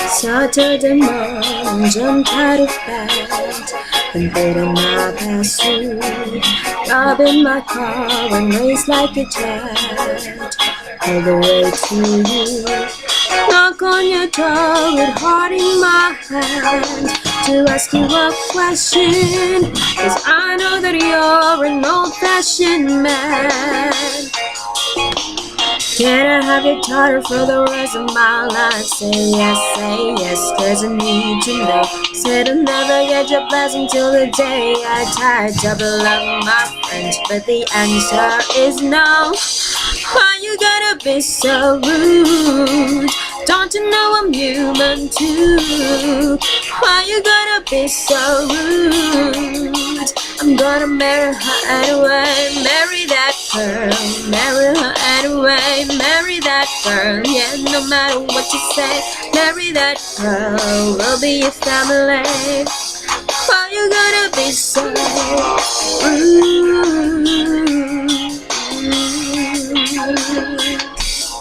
Saturday morning, jumped out of bed and put on my best suit. Got in my car and raced like a jet all the way to you. Knock on your door with heart in my hand to ask you a question, 'cause I know that you're an old-fashioned man. Can I have your daughter for the rest of my life? Say yes, 'cause I need to know. Said I'll never get your blessing till the day I die. Double love my friends, but the answer is no. Why you gotta be so rude? Don't you know I'm human too? Why you gotta be so rude? I'm gonna marry her anyway, marry that girl, marry her anyway, marry that girl. Yeah, no matter what you say, marry that girl, we'll be your family. Why you gotta be so